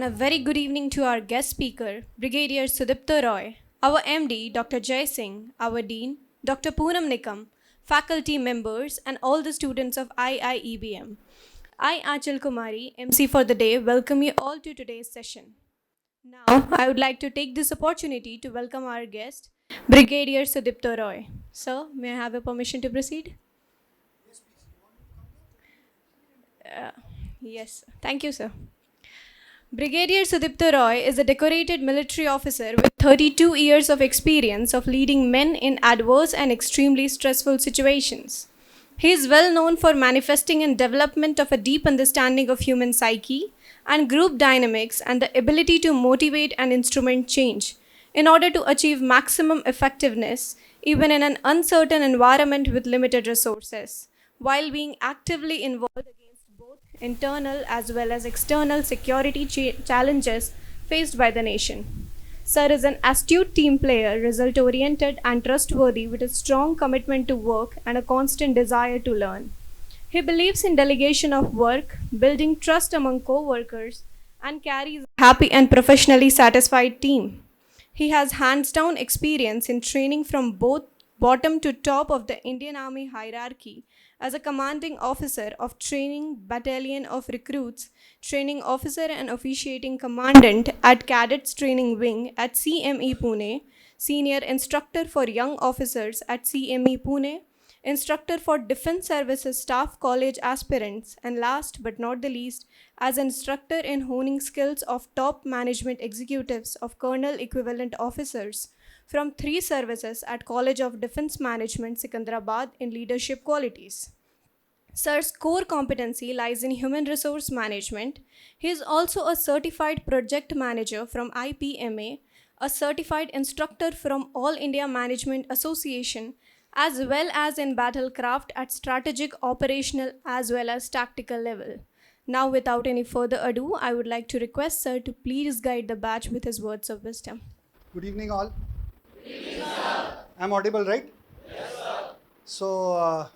and a very good evening to our guest speaker, Brigadier Sudipto Roy, our MD, Dr. Jai Singh, our Dean, Dr. Poonam Nikam, faculty members, and all the students of IIEBM. I, Achal Kumari, MC for the day, welcome you all to today's session. Now, I would like to take this opportunity to welcome our guest, Brigadier Sudipto Roy. Sir, may I have your permission to proceed? Yes, thank you, sir. Brigadier Sudipto Roy is a decorated military officer with 32 years of experience of leading men in adverse and extremely stressful situations. He is well known for manifesting and development of a deep understanding of human psyche and group dynamics and the ability to motivate and instrument change in order to achieve maximum effectiveness even in an uncertain environment with limited resources, while being actively involved against both internal as well as external security challenges faced by the nation. Sir is an astute team player, result oriented and trustworthy with a strong commitment to work and a constant desire to learn. He believes in delegation of work, building trust among co workers, and carries a happy and professionally satisfied team. He has hands down experience in training from both bottom to top of the Indian Army hierarchy as a commanding officer of training battalion of recruits, training officer and officiating commandant at Cadets Training Wing at CME Pune, senior instructor for young officers at CME Pune, instructor for Defense Services Staff College aspirants, and last but not the least, as instructor in honing skills of top management executives of colonel equivalent officers from 3 services at College of Defense Management, Secunderabad in leadership qualities. Sir's core competency lies in human resource management. He is also a certified project manager from IPMA, a certified instructor from All India Management Association, as well as in battlecraft at strategic, operational, as well as tactical level. Now, without any further ado, I would like to request Sir to please guide the batch with his words of wisdom. Good evening, all. Good evening, sir. I'm audible, right? Yes, sir. So,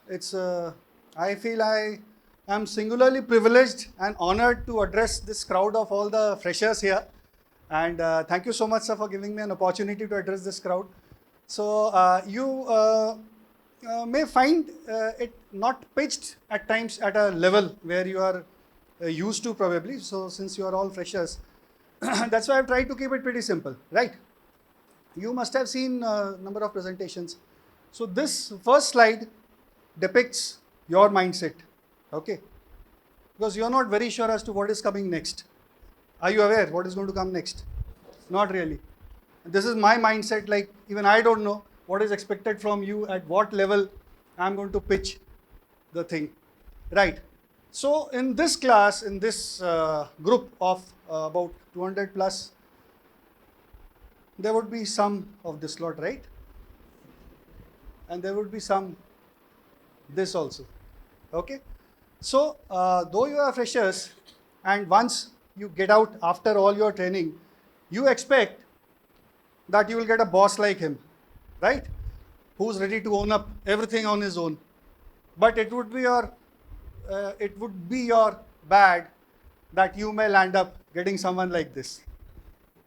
I feel I am singularly privileged and honored to address this crowd of all the freshers here. And thank you so much, sir, for giving me an opportunity to address this crowd. So, you may find it not pitched at times at a level where you are used to probably. So, since you are all freshers, that's why I've tried to keep it pretty simple, right? You must have seen a number of presentations. So, this first slide depicts your mindset, okay? Because you're not very sure as to what is coming next. Are you aware what is going to come next? Not really. This is my mindset, like even I don't know what is expected from you, at what level I'm going to pitch the thing, right? So in this class, in this group of about 200 plus, there would be some of this lot, right? And there would be some this also, okay? So though you are freshers and once you get out after all your training, you expect that you will get a boss like him, right? Who's ready to own up everything on his own. But it would be your bad that you may land up getting someone like this.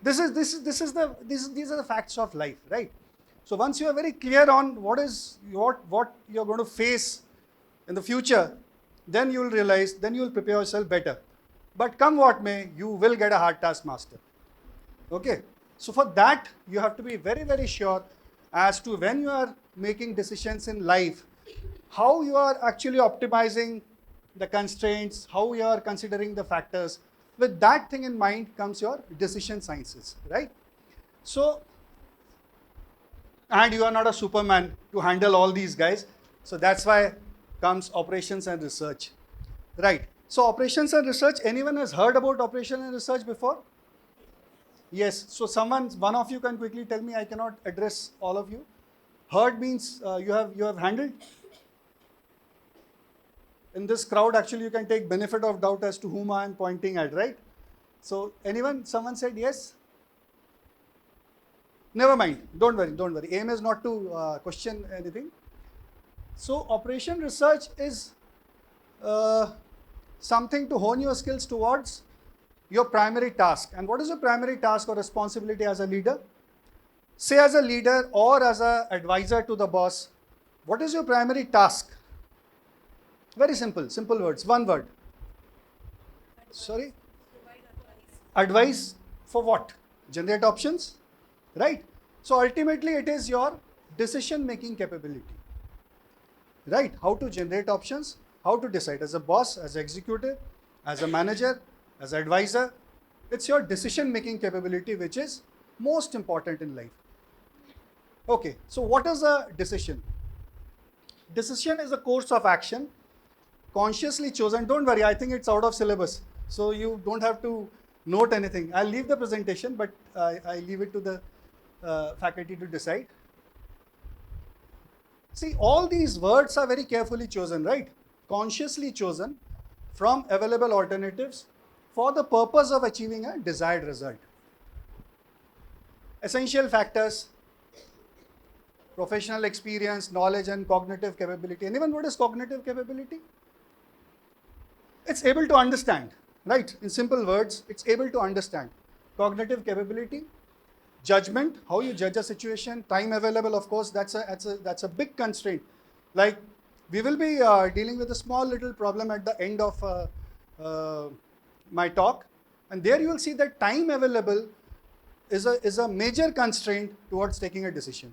These are the facts of life, right? So once you are very clear on what you're going to face in the future, then you will realize, then you will prepare yourself better. But come what may, you will get a hard task master. Okay. So for that, you have to be very, very sure as to when you are making decisions in life, how you are actually optimizing the constraints, how you are considering the factors. With that thing in mind comes your decision sciences, right? So, and you are not a Superman to handle all these guys. So that's why comes operations and research, right? So operations and research, anyone has heard about operation and research before? Yes, so one of you can quickly tell me. I cannot address all of you. Heard means you have handled. In this crowd, actually, you can take benefit of doubt as to whom I am pointing at, right? So someone said yes? Never mind, don't worry. Aim is not to question anything. So operation research is something to hone your skills towards your primary task. And what is your primary task or responsibility as a leader? Say as a leader or as an advisor to the boss, what is your primary task? Very simple, simple words, one word. Sorry? Advice for what? Generate options, right? So ultimately it is your decision making capability, right? How to generate options, how to decide as a boss, as an executive, as a manager, as an advisor. It's your decision making capability which is most important in life. Okay, so what is a decision? Decision is a course of action consciously chosen. Don't worry, I think it's out of syllabus, so you don't have to note anything. I'll leave the presentation, but I leave it to the faculty to decide. See, all these words are very carefully chosen, right? Consciously chosen from available alternatives for the purpose of achieving a desired result. Essential factors: professional experience, knowledge, and cognitive capability. Anyone, what is cognitive capability? It's able to understand, right? In simple words, it's able to understand. Cognitive capability, judgment, how you judge a situation, time available, of course, that's a big constraint. Like, we will be dealing with a small little problem at the end of my talk, and there you will see that time available is a major constraint towards taking a decision.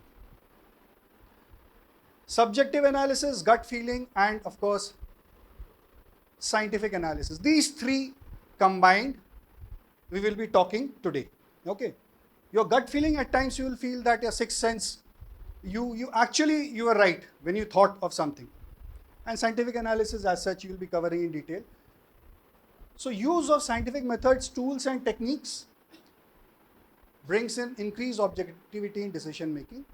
Subjective analysis, gut feeling, and of course, scientific analysis. These three combined, we will be talking today. Okay. Your gut feeling, at times you will feel that your sixth sense, you are right when you thought of something. And scientific analysis as such, you will be covering in detail. So use of scientific methods, tools and techniques brings in increased objectivity in decision making.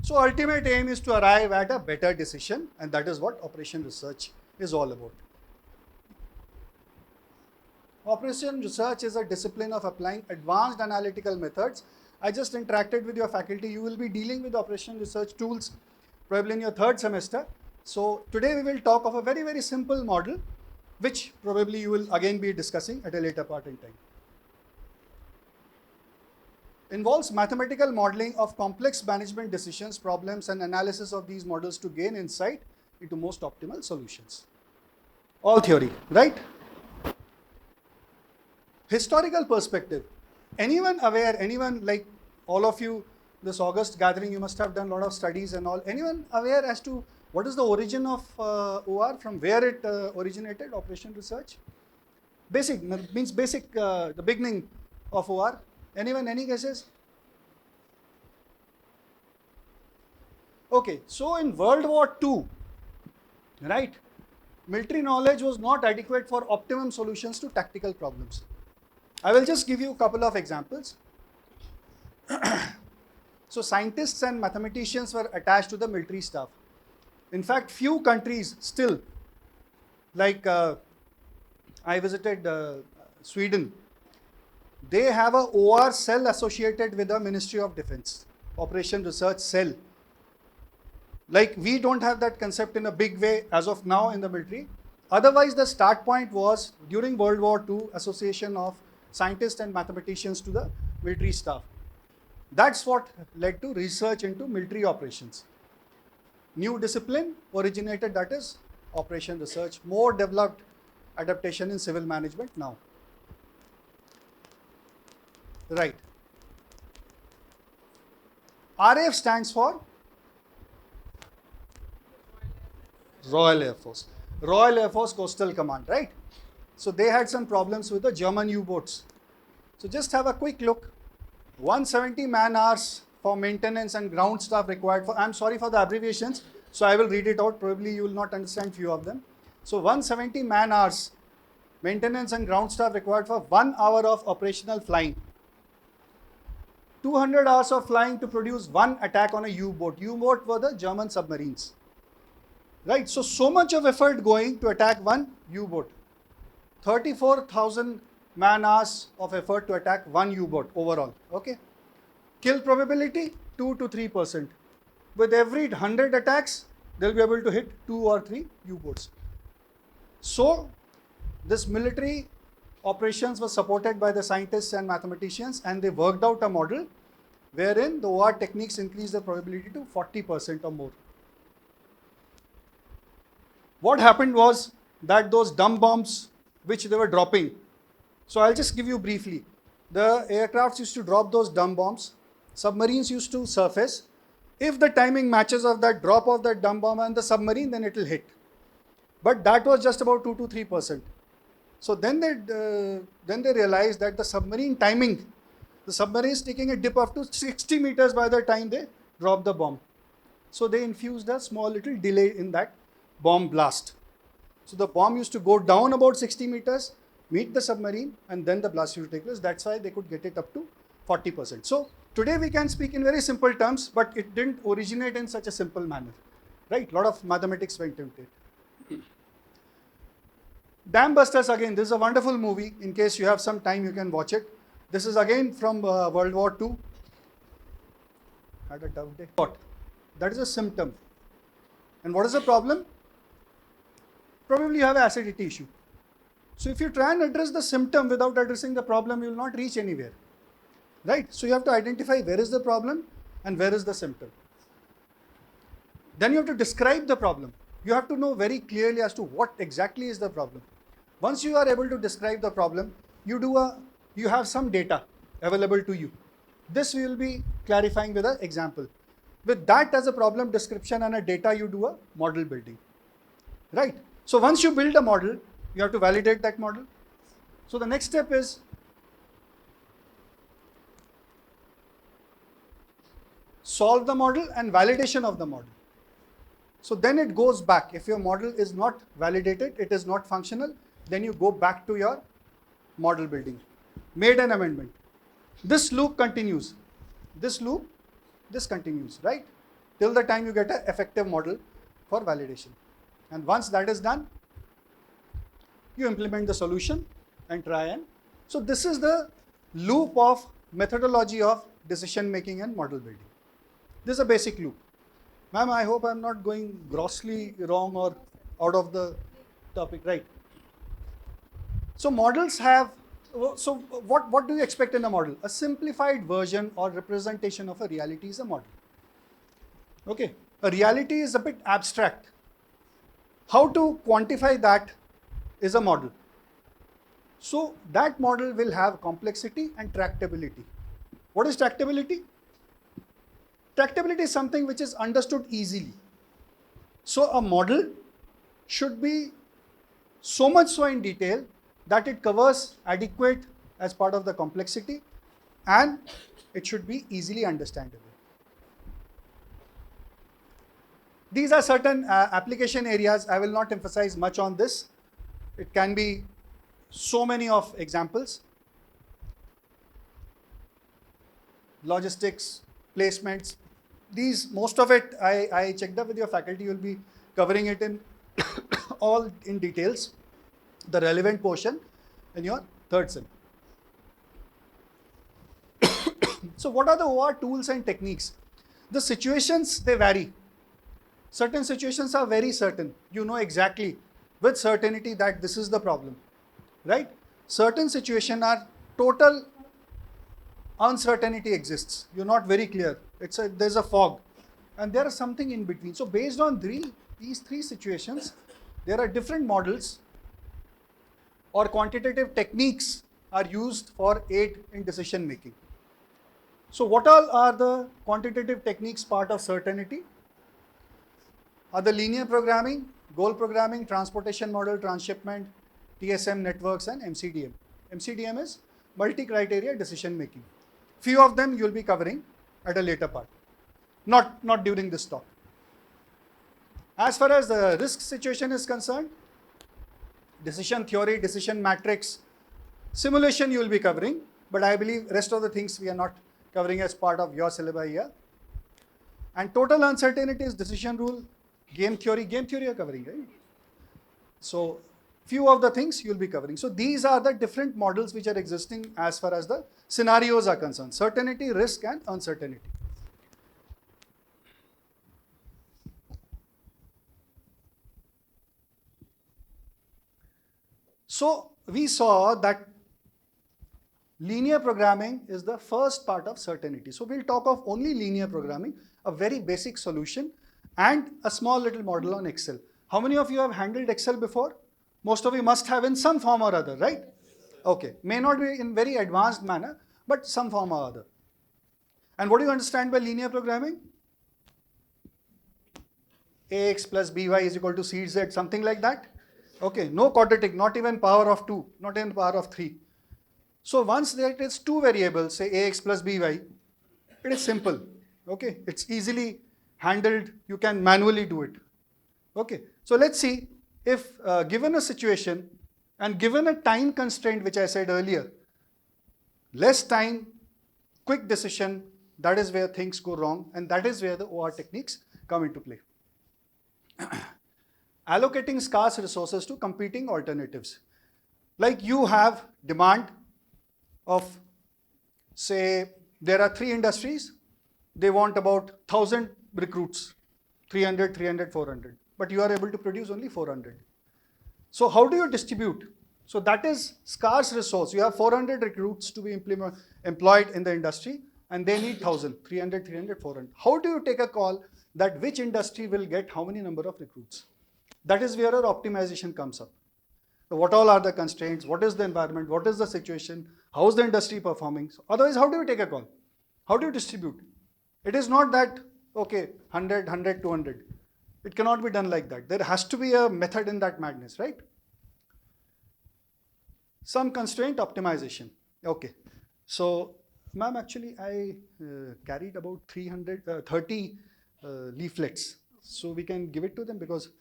So ultimate aim is to arrive at a better decision, and that is what operation research is all about. Operation research is a discipline of applying advanced analytical methods. I just interacted with your faculty. You will be dealing with operation research tools probably in your third semester. So today we will talk of a very, very simple model, which probably you will again be discussing at a later part in time. Involves mathematical modeling of complex management decisions, problems, and analysis of these models to gain insight into most optimal solutions. All theory, right? Historical perspective. Anyone aware, anyone like all of you, this August gathering, you must have done a lot of studies and all. Anyone aware as to what is the origin of OR, from where it originated, operation research? Basic, means basic, the beginning of OR. Anyone, any guesses? Okay, so in World War II, right, military knowledge was not adequate for optimum solutions to tactical problems. I will just give you a couple of examples. So scientists and mathematicians were attached to the military staff. In fact, few countries still, like I visited Sweden, they have a OR cell associated with the Ministry of Defense, Operation Research Cell. Like, we don't have that concept in a big way as of now in the military. Otherwise, the start point was during World War II, association of scientists and mathematicians to the military staff. That's what led to research into military operations. New discipline originated, that is operation research, more developed adaptation in civil management now. Right. RAF stands for Royal Air Force. Royal Air Force Coastal Command, right? So they had some problems with the German U-boats. So just have a quick look. 170 man-hours for maintenance and ground staff required for, I'm sorry for the abbreviations, so I will read it out. Probably you will not understand few of them. So 170 man-hours maintenance and ground staff required for 1 hour of operational flying. 200 hours of flying to produce one attack on a U-boat. U-boat were the German submarines. Right, so much of effort going to attack one U-boat. 34,000 man-hours of effort to attack one U-boat overall, okay. Kill probability, 2 to 3%. With every 100 attacks, they'll be able to hit 2 or 3 U-boats. So this military operations was supported by the scientists and mathematicians, and they worked out a model wherein the OR techniques increase the probability to 40% or more. What happened was that those dumb bombs which they were dropping, so I'll just give you briefly. The aircrafts used to drop those dumb bombs, submarines used to surface. If the timing matches of that drop of that dumb bomb and the submarine, then it will hit. But that was just about 2 to 3%. So then they realized that the submarine timing, the submarine is taking a dip up to 60 meters by the time they drop the bomb. So they infused a small little delay in that bomb blast. So the bomb used to go down about 60 meters, meet the submarine, and then the blast used to take place. That's why they could get it up to 40%. So today we can speak in very simple terms, but it didn't originate in such a simple manner, right? A lot of mathematics went into it. Dam Busters, again, this is a wonderful movie. In case you have some time, you can watch it. This is again from World War II. Had a tough day. What? That is a symptom. And what is the problem? Probably you have an acidity issue. So if you try and address the symptom without addressing the problem, you will not reach anywhere. Right? So you have to identify where is the problem and where is the symptom. Then you have to describe the problem. You have to know very clearly as to what exactly is the problem. Once you are able to describe the problem, you have some data available to you. This we will be clarifying with an example. With that as a problem description and a data, you do a model building. Right? So once you build a model, you have to validate that model. So the next step is solve the model and validation of the model. So then it goes back. If your model is not validated, it is not functional, then you go back to your model building. Made an amendment. This loop continues. This continues, right? Till the time you get an effective model for validation. And once that is done, you implement the solution and try and. So this is the loop of methodology of decision making and model building. This is a basic loop. Ma'am, I hope I'm not going grossly wrong or out of the topic, right? So models have, so what do you expect in a model? A simplified version or representation of a reality is a model. Okay, a reality is a bit abstract. How to quantify that is a model. So that model will have complexity and tractability. What is tractability? Tractability is something which is understood easily. So a model should be so much so in detail that it covers adequate as part of the complexity, and it should be easily understandable. These are certain application areas. I will not emphasize much on this. It can be so many of examples. Logistics, placements. These, most of it, I checked up with your faculty. You will be covering it in all in details, the relevant portion in your third sem. So what are the OR tools and techniques? The situations, they vary. Certain situations are very certain. You know exactly with certainty that this is the problem, right? Certain situations are total uncertainty exists. You're not very clear. There's a fog, and there is something in between. So based on these three situations, there are different models or quantitative techniques are used for aid in decision making. So what all are the quantitative techniques part of certainty? Are the linear programming, goal programming, transportation model, transshipment, TSM networks, and MCDM. MCDM is multi-criteria decision making. Few of them you'll be covering at a later part, not during this talk. As far as the risk situation is concerned, decision theory, decision matrix, simulation you will be covering, but I believe rest of the things we are not covering as part of your syllabi here. And total uncertainty is decision rule, game theory you are covering, right? So few of the things you will be covering. So these are the different models which are existing as far as the scenarios are concerned: certainty, risk, and uncertainty. So we saw that linear programming is the first part of certainty. So we'll talk of only linear programming, a very basic solution, and a small little model on Excel. How many of you have handled Excel before? Most of you must have in some form or other, right? Okay, may not be in very advanced manner, but some form or other. And what do you understand by linear programming? Ax plus by is equal to cz, something like that. Okay, no quadratic, not even power of 2, not even power of 3. So once there is two variables, say ax plus by, it is simple. Okay, it's easily handled. You can manually do it. Okay, so let's see if given a situation and given a time constraint, which I said earlier, less time, quick decision, that is where things go wrong, and that is where the OR techniques come into play. Allocating scarce resources to competing alternatives. Like you have demand of, say, there are 3 industries, they want about 1,000 recruits, 300, 300, 400, but you are able to produce only 400. So how do you distribute? So that is scarce resource. You have 400 recruits to be employed in the industry, and they need 1,000, 300, 300, 400. How do you take a call that which industry will get how many number of recruits? That is where our optimization comes up. So what all are the constraints? What is the environment? What is the situation? How is the industry performing? So otherwise, how do you take a call? How do you distribute? It is not that, okay, 100, 100, 200. It cannot be done like that. There has to be a method in that madness, right? Some constraint optimization. Okay. So, ma'am, actually, I carried about 330 leaflets. So we can give it to them because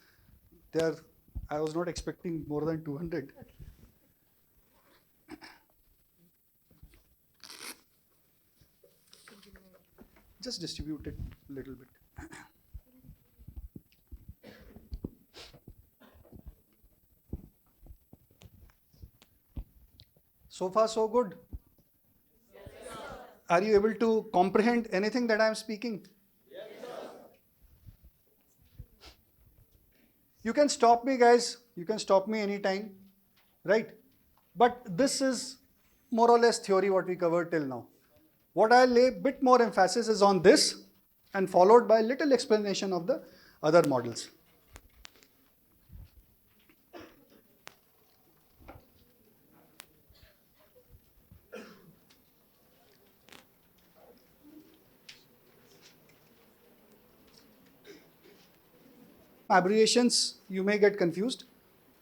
I was not expecting more than 200. Just distribute it a little bit. So far, so good. Yes, are you able to comprehend anything that I am speaking? Yes, sir. You can stop me, guys. You can stop me anytime, right? But this is more or less theory what we covered till now. What I'll lay bit more emphasis is on this and followed by little explanation of the other models. Abbreviations, you may get confused,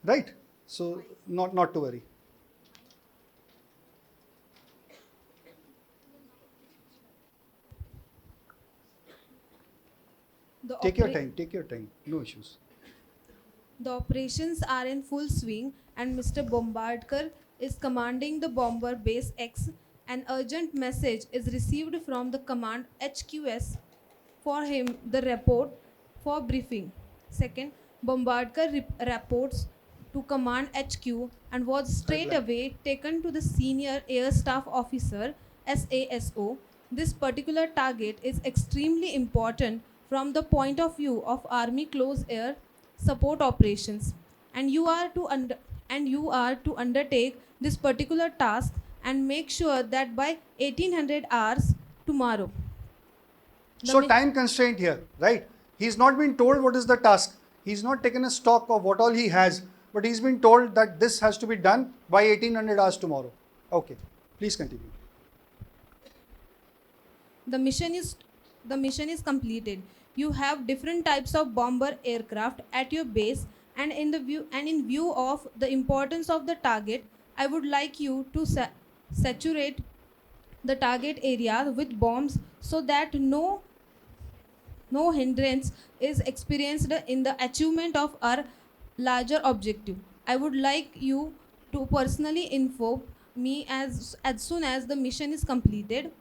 right? So not to worry. Take your time, no issues. The operations are in full swing and Mr. Bombardkar is commanding the bomber base X. An urgent message is received from the command HQS for him the report for briefing. Second, Bombardkar reports to command HQ and was straight away taken to the senior air staff officer SASO. This particular target is extremely important from the point of view of Army close air support operations, and you are to undertake this particular task and make sure that by 1800 hours tomorrow. So time constraint here, right? He's not been told what is the task. He's not taken a stock of what all he has, but he's been told that this has to be done by 1800 hours tomorrow. Okay, please continue. The mission is completed. You have different types of bomber aircraft at your base, and in view of the importance of the target, I would like you to saturate the target area with bombs so that no hindrance is experienced in the achievement of our larger objective. I would like you to personally inform me as soon as the mission is completed.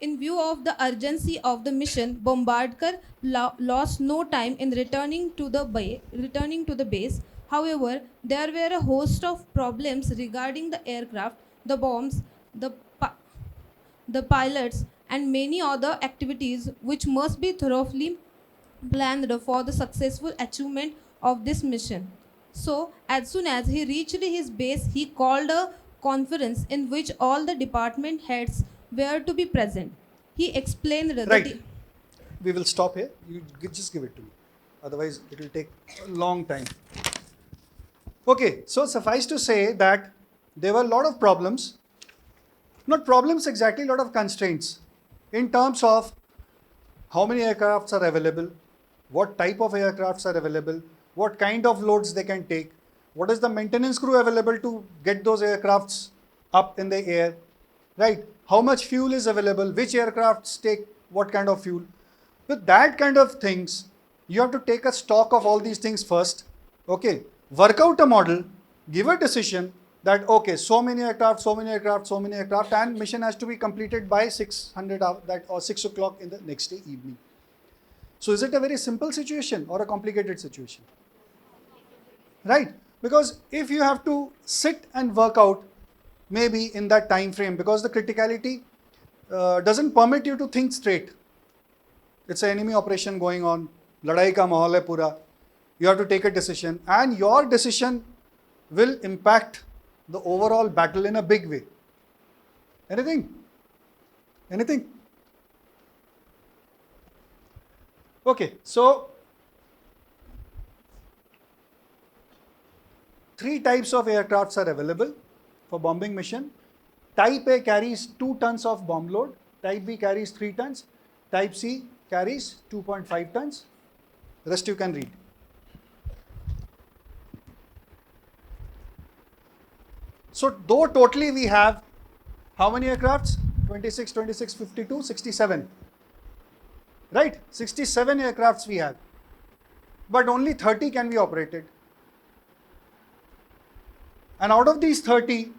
In view of the urgency of the mission, Bombardkar lost no time in returning to the base. However, there were a host of problems regarding the aircraft, the bombs, the pilots, and many other activities which must be thoroughly planned for the successful achievement of this mission. So, as soon as he reached his base, he called a conference in which all the department heads were to be present. He explained Right. We will stop here. You just give it to me. Otherwise, it will take a long time. Okay, so suffice to say that there were a lot of problems. Not problems exactly, a lot of constraints in terms of how many aircrafts are available, what type of aircrafts are available, what kind of loads they can take, what is the maintenance crew available to get those aircrafts up in the air, right? How much fuel is available, which aircrafts take what kind of fuel. With that kind of things, you have to take a stock of all these things first, okay? Work out a model, give a decision that, okay, so many aircraft, so many aircraft, so many aircraft, and mission has to be completed by 600 or 6 o'clock in the next day evening. So is it a very simple situation or a complicated situation? Right? Because if you have to sit and work out maybe in that time frame, because the criticality doesn't permit you to think straight. It's an enemy operation going on, ladai ka mahal hai pura. You have to take a decision, and your decision will impact the overall battle in a big way. Anything? Anything? Okay, so 3 types of aircrafts are available for bombing mission. Type A carries 2 tons of bomb load, Type B carries 3 tons, Type C carries 2.5 tons. Rest you can read. So though totally we have how many aircrafts? 26, 26, 52, 67. Right? 67 aircrafts we have. But only 30 can be operated. And out of these 30,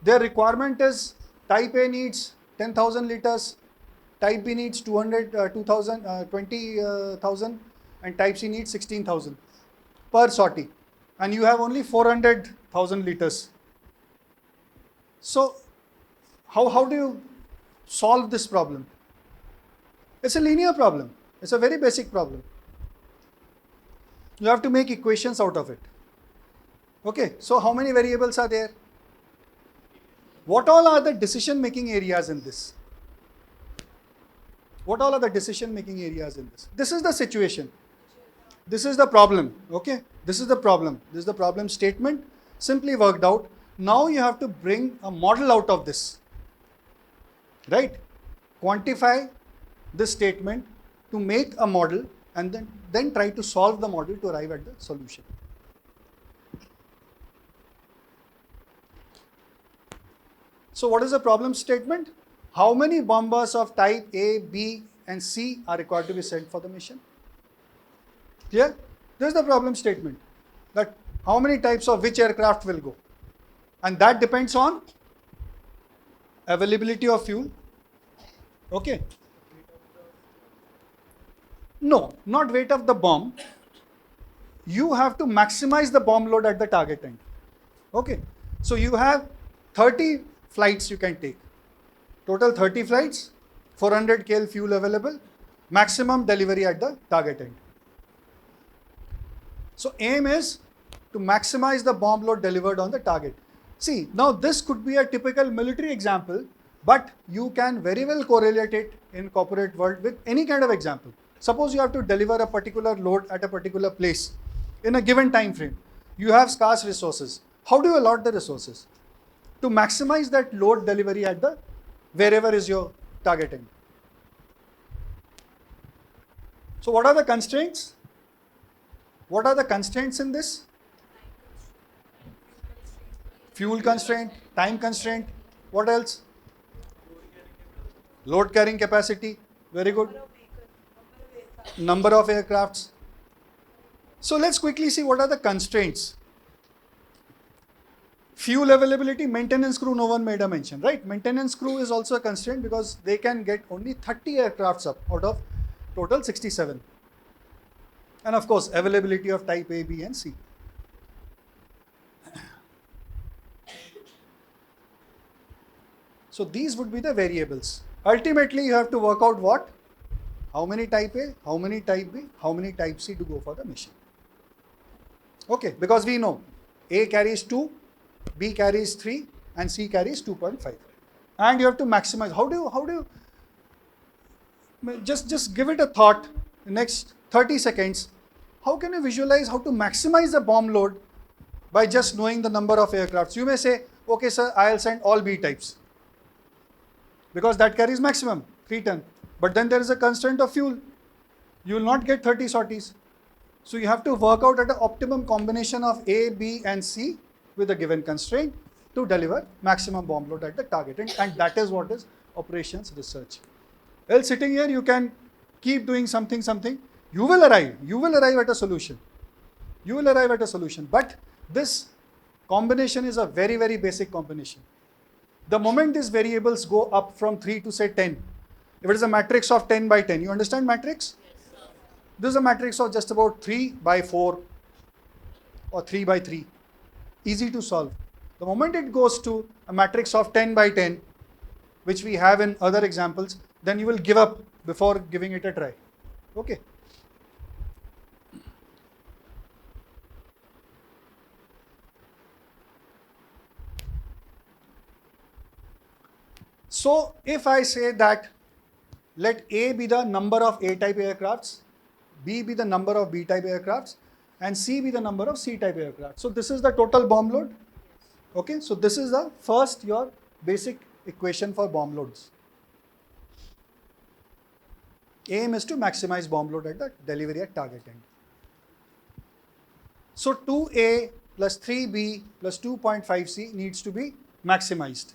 their requirement is Type A needs 10,000 liters, Type B needs 20,000, and Type C needs 16,000 per sortie. And you have only 400,000 liters. So, how do you solve this problem? It's a linear problem. It's a very basic problem. You have to make equations out of it. Okay, so how many variables are there? What all are the decision-making areas in this? What all are the decision-making areas in this? This is the situation. This is the problem, okay? This is the problem. This is the problem statement, simply worked out. Now you have to bring a model out of this, right? Quantify this statement to make a model and then try to solve the model to arrive at the solution. So what is the problem statement? How many bombers of type A, B and C are required to be sent for the mission? Clear? This is the problem statement, that how many types of which aircraft will go. And that depends on availability of fuel. Okay. No, not weight of the bomb. You have to maximize the bomb load at the target end. Okay. So you have 30 flights you can take. Total 30 flights, 400 kl fuel available, maximum delivery at the target end. So aim is to maximize the bomb load delivered on the target. See, now this could be a typical military example, but you can very well correlate it in corporate world with any kind of example. Suppose you have to deliver a particular load at a particular place in a given time frame. You have scarce resources. How do you allot the resources? To maximize that load delivery at the wherever is your target end. So what are the constraints? What are the constraints in this? Fuel constraint, time constraint, what else? Load carrying capacity, very good. Number of aircrafts. So let's quickly see what are the constraints. Fuel availability, maintenance crew, no one made a mention, right? Maintenance crew is also a constraint because they can get only 30 aircrafts up out of total 67. And of course, availability of type A, B and C. So these would be the variables. Ultimately, you have to work out what? How many type A, how many type B, how many type C to go for the mission. Okay, because we know A carries 2, B carries 3 and C carries 2.5. And you have to maximize. How do you just give it a thought in next 30 seconds. How can you visualize how to maximize the bomb load by just knowing the number of aircrafts? You may say, okay sir, I'll send all B types because that carries maximum 3 ton. But then there is a constraint of fuel. You will not get 30 sorties. So you have to work out at an optimum combination of A, B and C with a given constraint to deliver maximum bomb load at the target. And that is what is operations research. Well, sitting here, you can keep doing something. You will arrive at a solution. But this combination is a very, very basic combination. The moment these variables go up from 3 to say 10, if it is a matrix of 10 by 10, you understand matrix? Yes, this is a matrix of just about 3 by 4 or 3 by 3. Easy to solve. The moment it goes to a matrix of 10 by 10, which we have in other examples, then you will give up before giving it a try. Okay. So if I say that let A be the number of A-type aircrafts, B be the number of B-type aircrafts, and C be the number of C-type aircraft. So this is the total bomb load. Okay, so this is the first your basic equation for bomb loads. Aim is to maximize bomb load at the delivery at target end. So 2A plus 3B plus 2.5C needs to be maximized.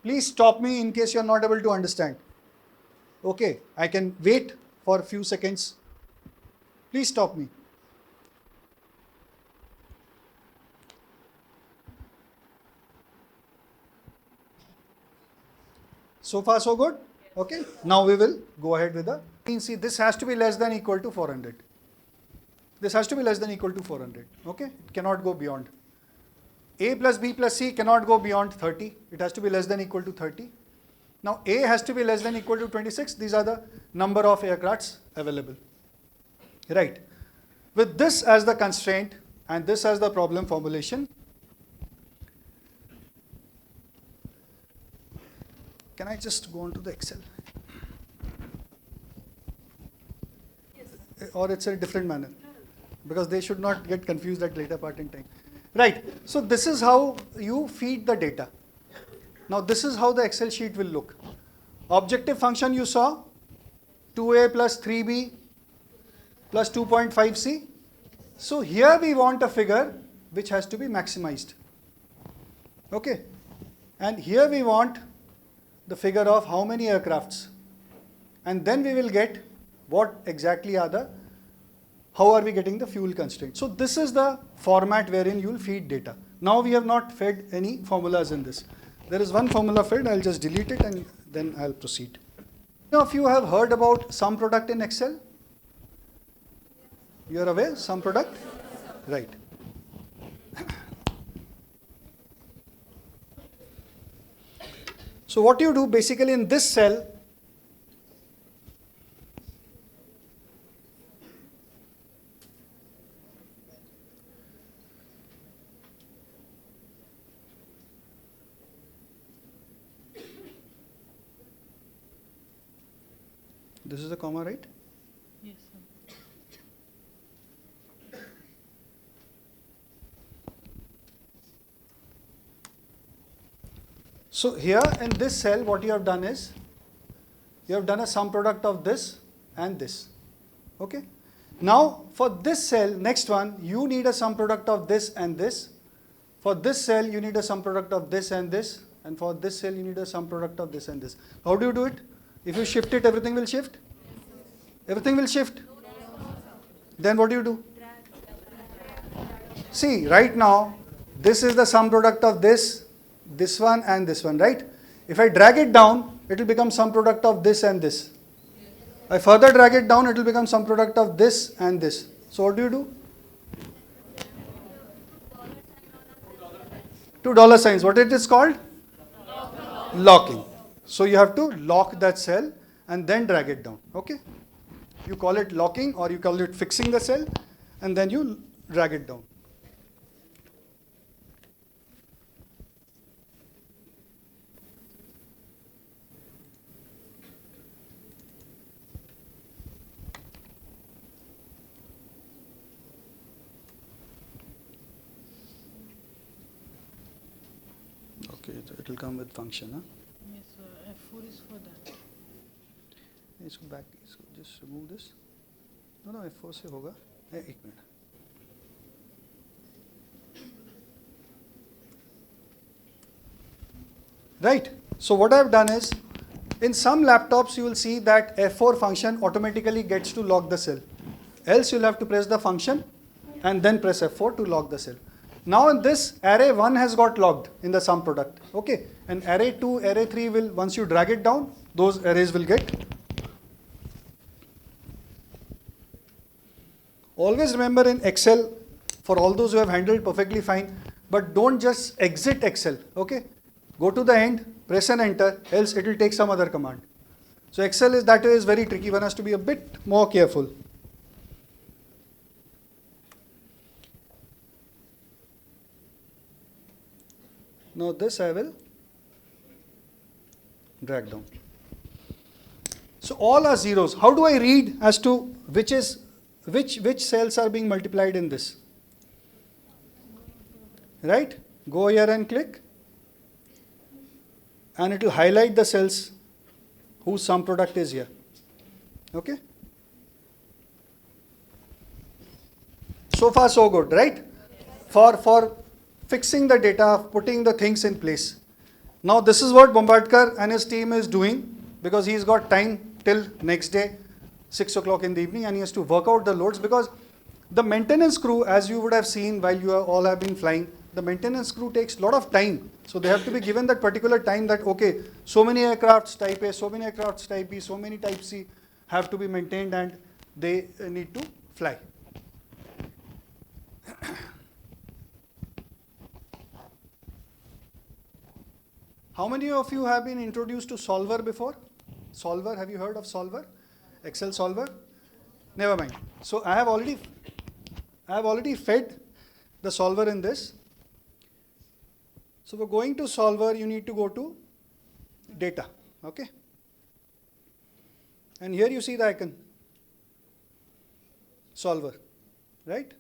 Please stop me in case you are not able to understand. Okay, I can wait for a few seconds. Please stop me. So far so good? Okay, now we will go ahead with the, see, this has to be less than equal to 400. This has to be less than equal to 400. Okay, it cannot go beyond. A plus B plus C cannot go beyond 30. It has to be less than equal to 30. Now A has to be less than equal to 26. These are the number of aircrafts available. Right. With this as the constraint and this as the problem formulation, can I just go on to the Excel? Yes. Or it's a different manner? Because they should not get confused at later part in time. Right. So this is how you feed the data. Now this is how the Excel sheet will look. Objective function you saw, 2A plus 3B plus 2.5C. So here we want a figure which has to be maximized. Okay. And here we want the figure of how many aircrafts. And then we will get what exactly are the, how are we getting the fuel constraint. So this is the format wherein you will feed data. Now we have not fed any formulas in this. There is one formula fed, I'll just delete it and then I'll proceed. Any of you have heard about sum product in Excel? You are aware, sum product? Right. So what you do basically in this cell, this is the comma, right? Yes, sir. So here in this cell, what you have done is, you have done a sum product of this and this. Okay. Now for this cell, next one, you need a sum product of this and this. For this cell, you need a sum product of this and this. And for this cell, you need a sum product of this and this. How do you do it? If you shift it, everything will shift? Everything will shift? Then what do you do? See, right now, this is the sum product of this one and this one, right? If I drag it down, it will become sum product of this and this. I further drag it down, it will become sum product of this and this. So what do you do? $2 signs. What it is called? Locking. So you have to lock that cell and then drag it down. Okay? You call it locking or you call it fixing the cell and then you drag it down. Okay, it will come with function. Huh? Yes, F4 is for that. इसको back, इसको just remove this. No, F4 से होगा. एक minute. Right. So what I've done is, in some laptops you will see that F4 function automatically gets to lock the cell. Else you'll have to press the function and then press F4 to lock the cell. Now in this, array 1 has got locked in the sum product. Okay. And array 2, array 3 will, once you drag it down, those arrays will get. Always remember in Excel, for all those who have handled perfectly fine, but don't just exit Excel. Okay. Go to the end, press and enter, else it will take some other command. So Excel is that way is very tricky. One has to be a bit more careful. Now this I will drag down. So all are zeros. How do I read as to which cells are being multiplied in this? Right? Go here and click. And it will highlight the cells whose sum product is here. Okay? So far so good, right? For fixing the data, putting the things in place. Now this is what Bombardkar and his team is doing because he's got time till next day, 6 o'clock in the evening, and he has to work out the loads because the maintenance crew, as you would have seen while you all have been flying, the maintenance crew takes a lot of time. So they have to be given that particular time that, okay, so many aircrafts type A, so many aircrafts type B, so many type C have to be maintained and they need to fly. How many of you have been introduced to Solver before? Solver, have you heard of Solver? Excel Solver? Never mind. So I have already fed the solver in this. So for going to solver, you need to go to data. Okay? And here you see the icon. Solver. Right?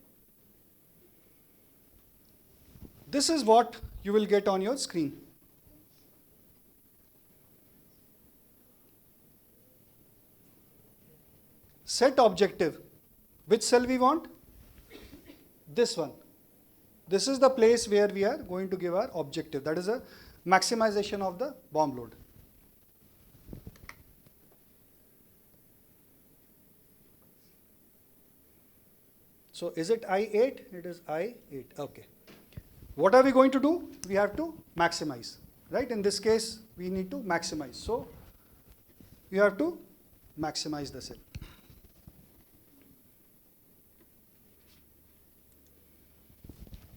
This is what you will get on your screen. Set objective. Which cell we want? This one. This is the place where we are going to give our objective. That is a maximization of the bomb load. So is it I8? It is I8. Okay. What are we going to do? We have to maximize. Right? In this case, we need to maximize. So you have to maximize the cell.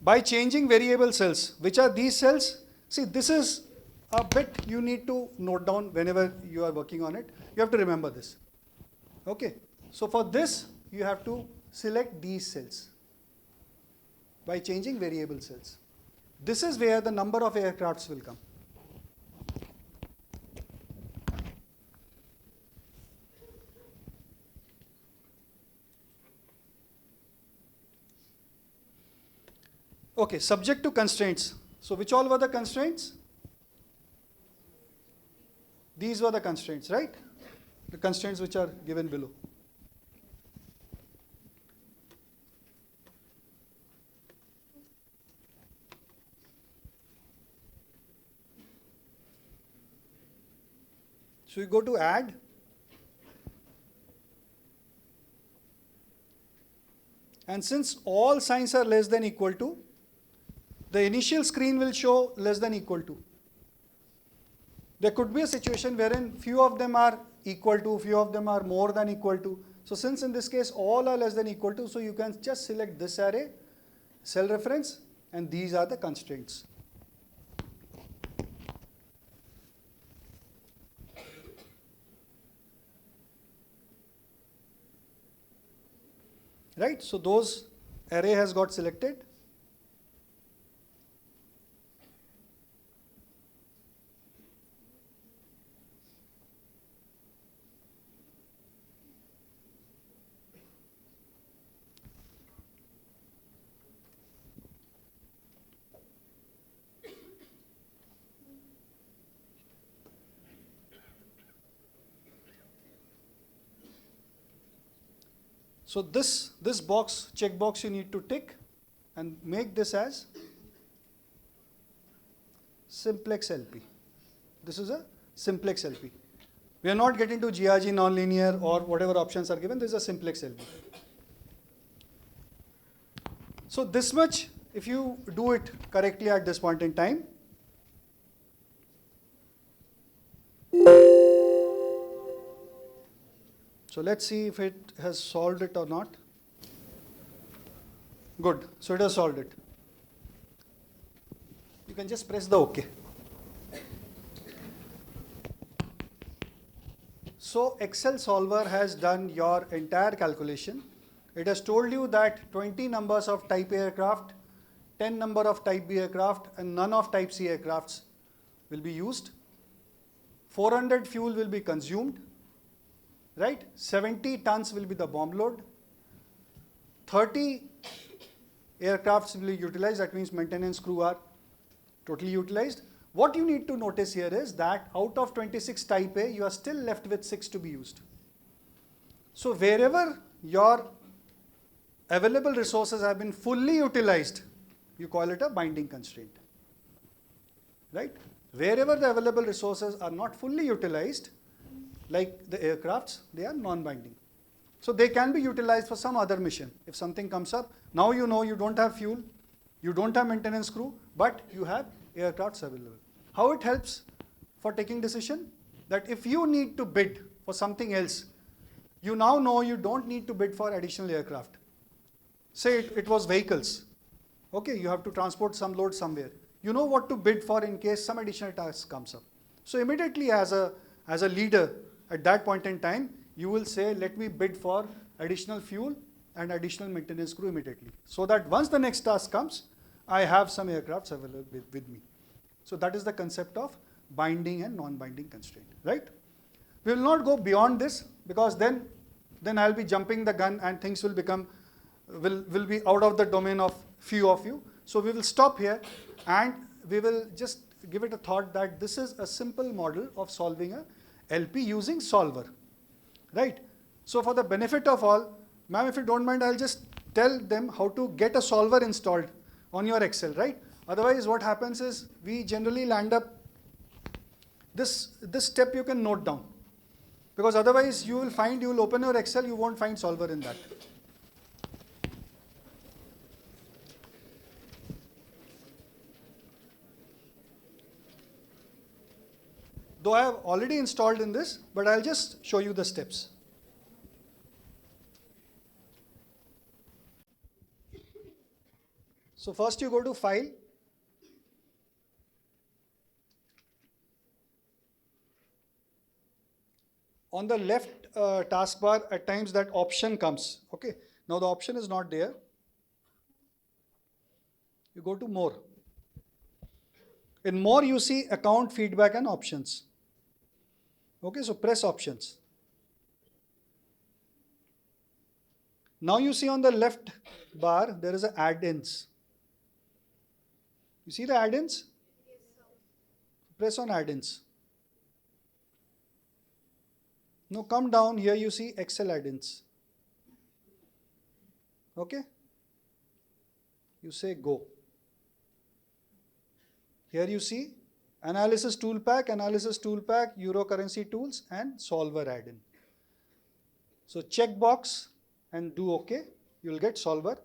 By changing variable cells, which are these cells? See, this is a bit you need to note down whenever you are working on it. You have to remember this. Okay. So for this, you have to select these cells by changing variable cells. This is where the number of aircrafts will come. Okay, subject to constraints. So which all were the constraints? These were the constraints, right? The constraints which are given below. So we go to add. And since all signs are less than equal to, the initial screen will show less than equal to. There could be a situation wherein few of them are equal to, few of them are more than equal to. So since in this case all are less than equal to, so you can just select this array, cell reference, and these are the constraints. right? So those array has got selected. So this box, checkbox you need to tick and make this as simplex LP. This is a simplex LP. We are not getting to GRG nonlinear or whatever options are given. This is a simplex LP. So this much, if you do it correctly at this point in time, so let's see if it has solved it or not. Good, so it has solved it. You can just press the OK. So Excel solver has done your entire calculation. It has told you that 20 numbers of type A aircraft, 10 number of type B aircraft, and none of type C aircrafts will be used. 400 fuel will be consumed. Right? 70 tons will be the bomb load. 30 aircrafts will be utilized. That means maintenance crew are totally utilized. What you need to notice here is that out of 26 type A, you are still left with 6 to be used. So wherever your available resources have been fully utilized, you call it a binding constraint. Right? Wherever the available resources are not fully utilized, like the aircrafts, they are non-binding. So they can be utilized for some other mission. If something comes up, now you know you don't have fuel, you don't have maintenance crew, but you have aircrafts available. How it helps for taking decision? That if you need to bid for something else, you now know you don't need to bid for additional aircraft. Say it was vehicles. Okay, you have to transport some load somewhere. You know what to bid for in case some additional task comes up. So immediately as a leader, at that point in time, you will say, let me bid for additional fuel and additional maintenance crew immediately. So that once the next task comes, I have some aircrafts available with me. So that is the concept of binding and non-binding constraint, right? We will not go beyond this because then I'll be jumping the gun and things will become, will be out of the domain of few of you. So we will stop here and we will just give it a thought that this is a simple model of solving a LP using solver, right? So for the benefit of all, ma'am, if you don't mind, I'll just tell them how to get a solver installed on your Excel, right? Otherwise, what happens is we generally land up, this step you can note down. Because otherwise you will find, you will open your Excel, you won't find solver in that. Though I have already installed in this, but I'll just show you the steps. So first you go to File. On the left taskbar, at times that option comes. Okay. Now the option is not there. You go to More. In More, you see Account, Feedback, and Options. Okay, so press Options. Now you see on the left bar, there is a Add-ins. You see the add-ins? Yes, sir. Press on add-ins. Now come down here, you see Excel add-ins. Okay? You say go. Here you see Analysis Tool Pack, Euro Currency Tools, and Solver add-in. So check box and do OK. You will get Solver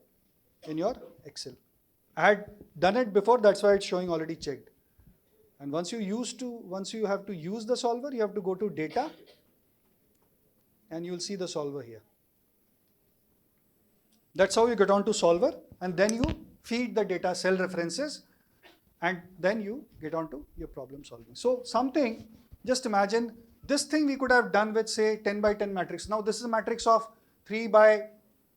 in your Excel. I had done it before, that's why it's showing already checked. And once you have to use the solver, you have to go to Data, and you will see the solver here. That's how you get on to solver, and then you feed the data cell references, and then you get on to your problem solving. So something, just imagine, this thing we could have done with say 10 by 10 matrix. Now this is a matrix of 3 by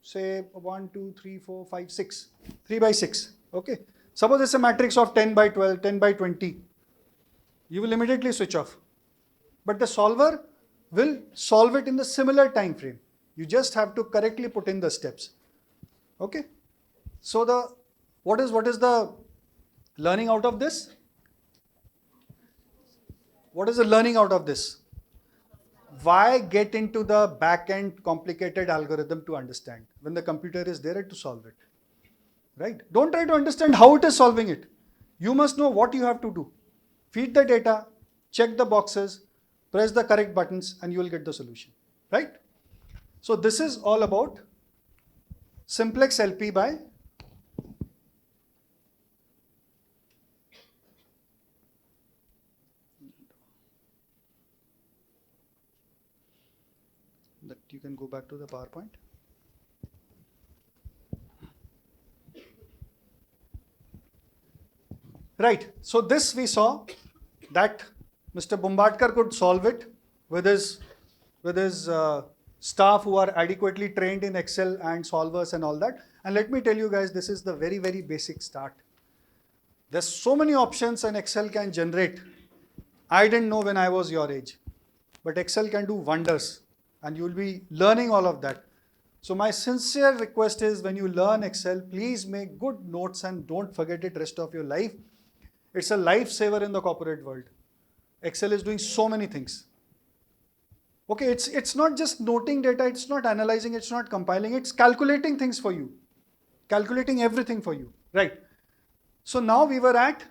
say 1, 2, 3, 4, 5, 6, 3 by 6. Okay. Suppose it's a matrix of 10 by 12, 10 by 20. You will immediately switch off. But the solver will solve it in the similar time frame. You just have to correctly put in the steps. Okay. So what is the learning out of this? What is the learning out of this? Why get into the back-end complicated algorithm to understand when the computer is there to solve it? Right? Don't try to understand how it is solving it. You must know what you have to do. Feed the data, check the boxes, press the correct buttons, and you will get the solution. Right? So this is all about simplex LP by that you can go back to the PowerPoint. Right, so this we saw that Mr. Bombardkar could solve it with his staff who are adequately trained in Excel and solvers and all that. And let me tell you guys, this is the very, very basic start. There's so many options an Excel can generate. I didn't know when I was your age, but Excel can do wonders and you will be learning all of that. So my sincere request is when you learn Excel, please make good notes and don't forget it rest of your life. It's a lifesaver in the corporate world. Excel is doing so many things. Okay, it's not just noting data, it's not analyzing, it's not compiling, it's calculating things for you. Calculating everything for you, right? So now we were at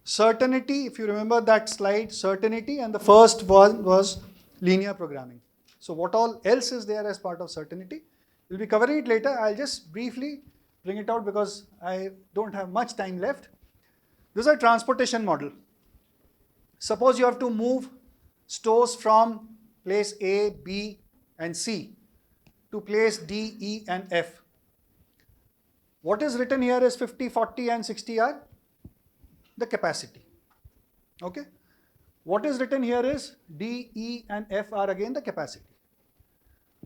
certainty, if you remember that slide, certainty, and the first one was linear programming. So what all else is there as part of certainty? We'll be covering it later. I'll just briefly bring it out because I don't have much time left. This is a transportation model. Suppose you have to move stores from place A, B, and C to place D, E, and F. What is written here is 50, 40, and 60 are the capacity. Okay? What is written here is D, E, and F are again the capacity.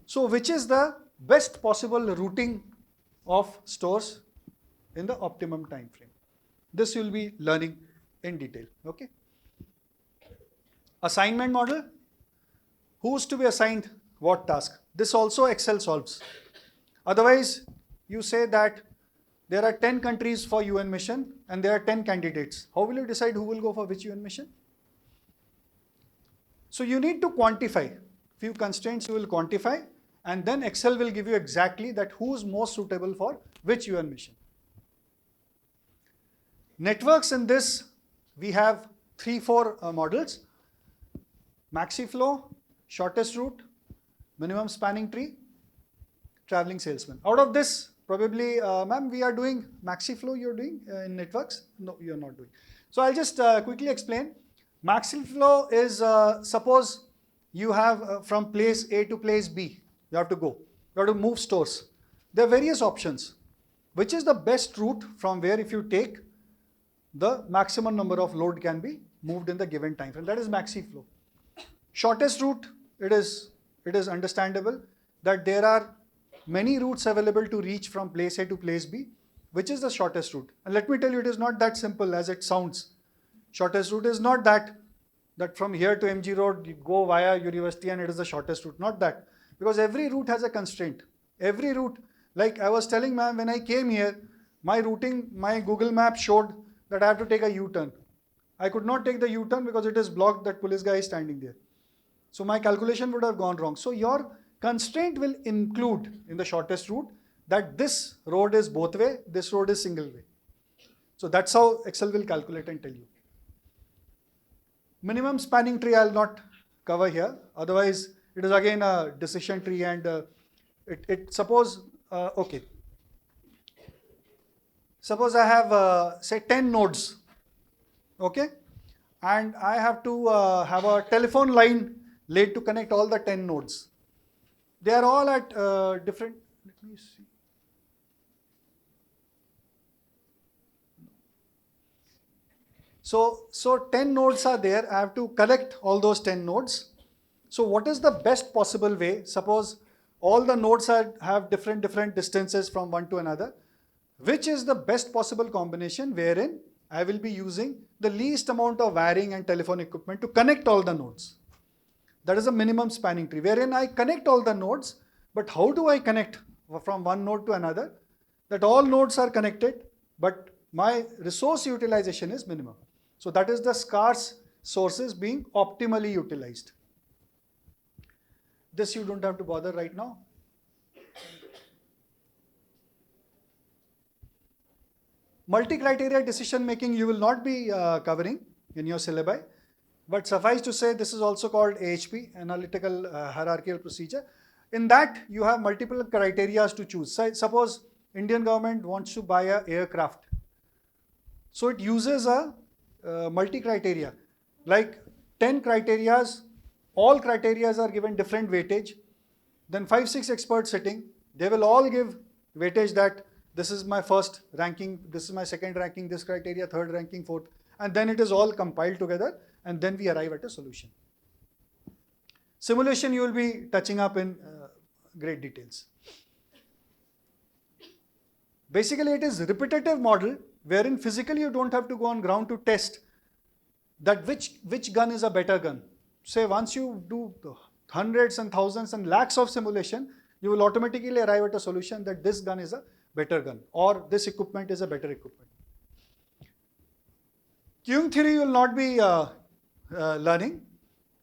So which is the best possible routing of stores in the optimum time frame? This you will be learning in detail. Okay? Assignment model. Who's to be assigned what task? This also Excel solves. Otherwise, you say that there are 10 countries for UN mission and there are 10 candidates. How will you decide who will go for which UN mission? So you need to quantify. Few constraints you will quantify and then Excel will give you exactly that who is most suitable for which UN mission. Networks in this, we have 3-4 models. Maxi flow, shortest route, minimum spanning tree, traveling salesman. Out of this, probably, ma'am, we are doing maxi flow, you're doing in networks? No, you're not doing. So I'll just quickly explain. Maxi flow is, suppose you have from place A to place B, you have to go. You have to move stores. There are various options. Which is the best route from where if you take, the maximum number of load can be moved in the given time frame. That is maxi flow. Shortest route, it is understandable that there are many routes available to reach from place A to place B, which is the shortest route. And let me tell you, it is not that simple as it sounds. Shortest route is not that from here to MG Road, you go via university and it is the shortest route. Not that. Because every route has a constraint. Every route, like I was telling ma'am, when I came here, my routing, my Google map showed that I have to take a U-turn. I could not take the U-turn because it is blocked, that police guy is standing there. So my calculation would have gone wrong. So your constraint will include in the shortest route that this road is both way, this road is single way. So that's how Excel will calculate and tell you. Minimum spanning tree I'll not cover here. Otherwise, it is again a decision tree and suppose, okay. Suppose I have say 10 nodes, okay? And I have to have a telephone line laid to connect all the 10 nodes. They are all at different, let me see. So 10 nodes are there. I have to collect all those 10 nodes. So what is the best possible way? Suppose all the nodes have different distances from one to another. Which is the best possible combination wherein I will be using the least amount of wiring and telephone equipment to connect all the nodes. That is a minimum spanning tree, wherein I connect all the nodes, but how do I connect from one node to another? That all nodes are connected, but my resource utilization is minimum. So that is the scarce sources being optimally utilized. This you don't have to bother right now. Multi-criteria decision making you will not be covering in your syllabi, but suffice to say this is also called AHP, Analytical Hierarchical Procedure. In that you have multiple criteria to choose. Suppose Indian government wants to buy an aircraft. So it uses a multi-criteria, like 10 criterias, all criterias are given different weightage. Then 5-6 experts sitting, they will all give weightage that this is my first ranking, this is my second ranking, this criteria, third ranking, fourth, and then it is all compiled together, and then we arrive at a solution. Simulation you will be touching up in great details. Basically it is repetitive model wherein physically you don't have to go on ground to test that which gun is a better gun. Say once you do hundreds and thousands and lakhs of simulation, you will automatically arrive at a solution that this gun is a better gun or this equipment is a better equipment. Queuing theory you will not be learning,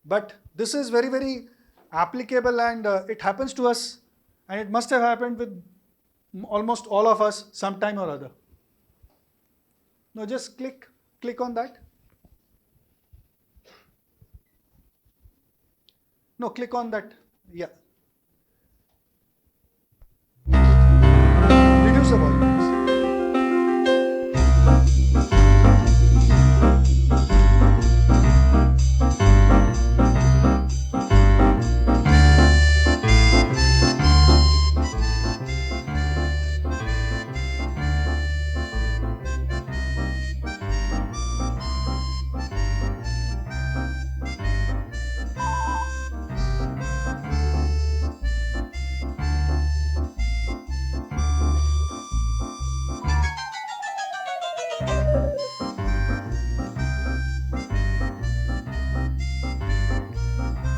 but this is very applicable, and it happens to us, and it must have happened with almost all of us sometime or other. Now just click on that. No, click on that. Yeah. Reduce the volume, please.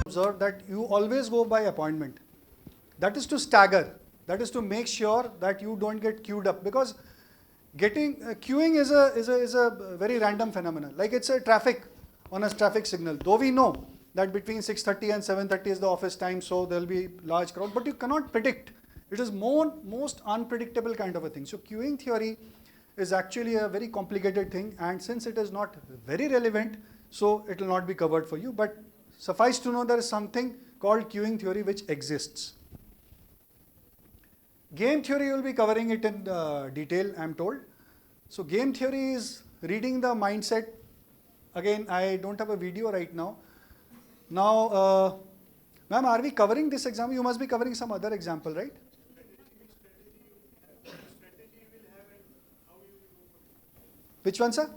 Observe that you always go by appointment. That is to stagger. That is to make sure that you don't get queued up, because queuing is a very random phenomenon. Like it's a traffic on a traffic signal. Though we know that between 6:30 and 7:30 is the office time, so there will be large crowd, but you cannot predict. It is most unpredictable kind of a thing. So queuing theory is actually a very complicated thing, and since it is not very relevant, so it will not be covered for you. But suffice to know there is something called queuing theory which exists. Game theory you will be covering it in detail, I am told. So game theory is reading the mindset. Again, I don't have a video right now. Now, ma'am, are we covering this example? You must be covering some other example, right? Which one, sir?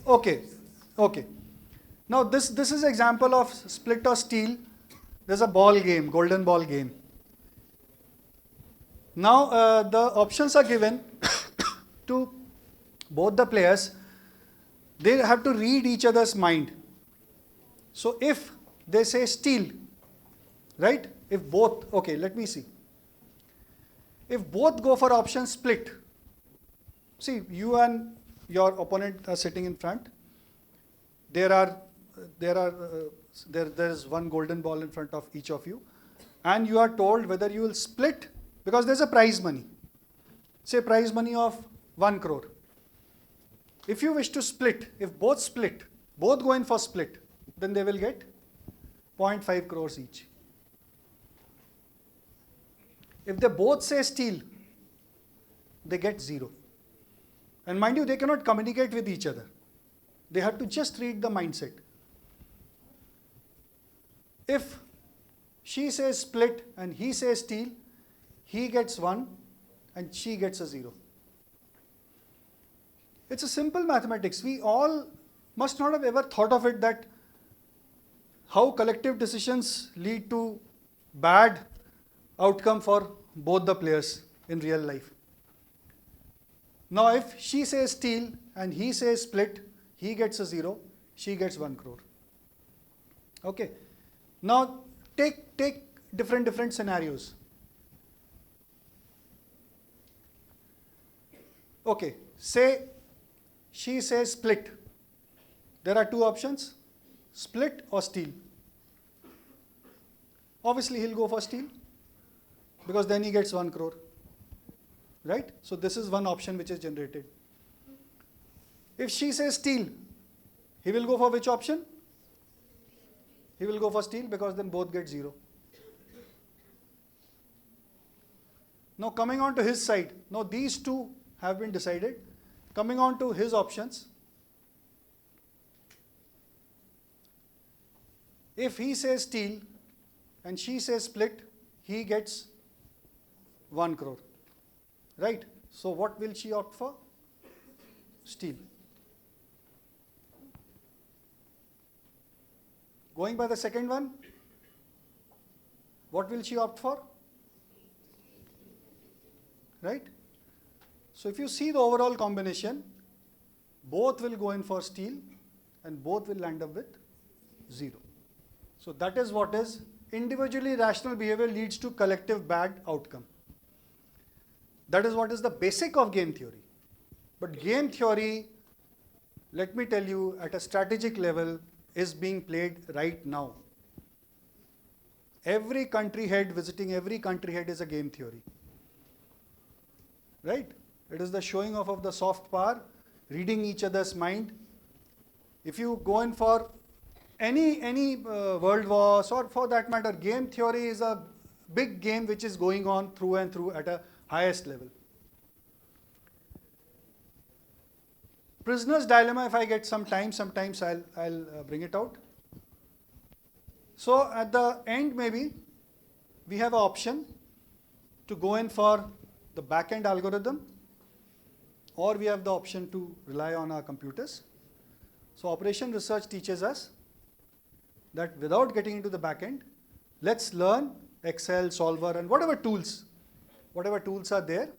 Okay. Now this is example of split or steal. There's a ball game, golden ball game. Now the options are given to both the players. They have to read each other's mind. So if they say steal, right? If both, okay, let me see. If both go for option split, see, you and your opponent are sitting in front. There is one golden ball in front of each of you, and you are told whether you will split, because there's a prize money. Say prize money of 1 crore. If you wish to split, if both go in for split, then they will get 0.5 crores each. If they both say steal, they get 0. And mind you, they cannot communicate with each other. They have to just read the mindset. If she says split and he says steal, he gets 1 and she gets a 0. It's a simple mathematics. We all must not have ever thought of it, that how collective decisions lead to bad outcome for both the players in real life. Now if she says steal and he says split, he gets a 0, she gets 1 crore. Okay. Now take different scenarios. Okay, say she says split. There are two options, split or steal. Obviously he'll go for steal because then he gets 1 crore. Right? So this is one option which is generated. If she says steal, he will go for which option? He will go for steal because then both get 0. Now coming on to his side, now these two have been decided. Coming on to his options, if he says steal and she says split, he gets 1 crore. Right? So what will she opt for? Steal. Going by the second one, what will she opt for? Right? So if you see the overall combination, both will go in for steal and both will land up with 0. So that is what is individually rational behavior leads to collective bad outcome. That is what is the basic of game theory. But game theory, let me tell you, at a strategic level is being played right now. Every country head visiting every country head is a game theory. Right? It is the showing off of the soft power, reading each other's mind. If you go in for any world wars or for that matter, game theory is a big game which is going on through and through at a highest level. Prisoner's dilemma, if I get some time, sometimes I'll bring it out. So at the end maybe, we have an option to go in for the back-end algorithm, or we have the option to rely on our computers. So operation research teaches us that without getting into the back-end, let's learn Excel, Solver and whatever tools are there,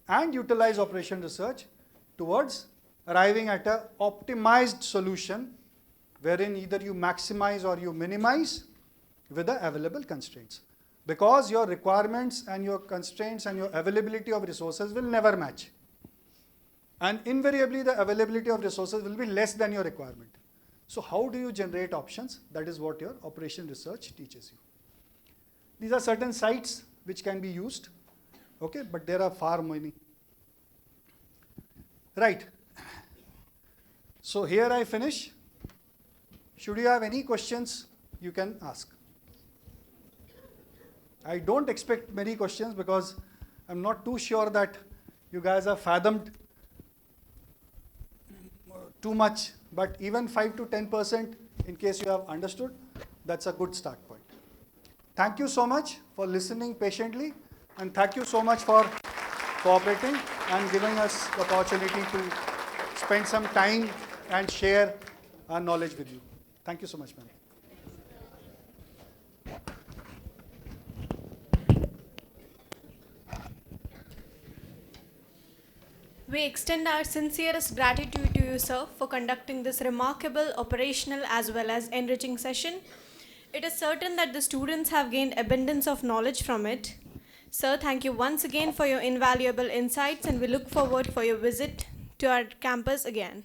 and utilize operation research towards arriving at an optimized solution wherein either you maximize or you minimize with the available constraints. Because your requirements and your constraints and your availability of resources will never match. And invariably the availability of resources will be less than your requirement. So how do you generate options? That is what your operation research teaches you. These are certain sites which can be used. Okay, but there are far many. Right. So here I finish. Should you have any questions, you can ask. I don't expect many questions because I'm not too sure that you guys have fathomed too much, but even 5 to 10% in case you have understood, that's a good start point. Thank you so much for listening patiently, and thank you so much for cooperating and giving us the opportunity to spend some time and share our knowledge with you. Thank you so much, ma'am. We extend our sincerest gratitude to you, sir, for conducting this remarkable operational as well as enriching session. It is certain that the students have gained abundance of knowledge from it. Sir, thank you once again for your invaluable insights, and we look forward for your visit to our campus again.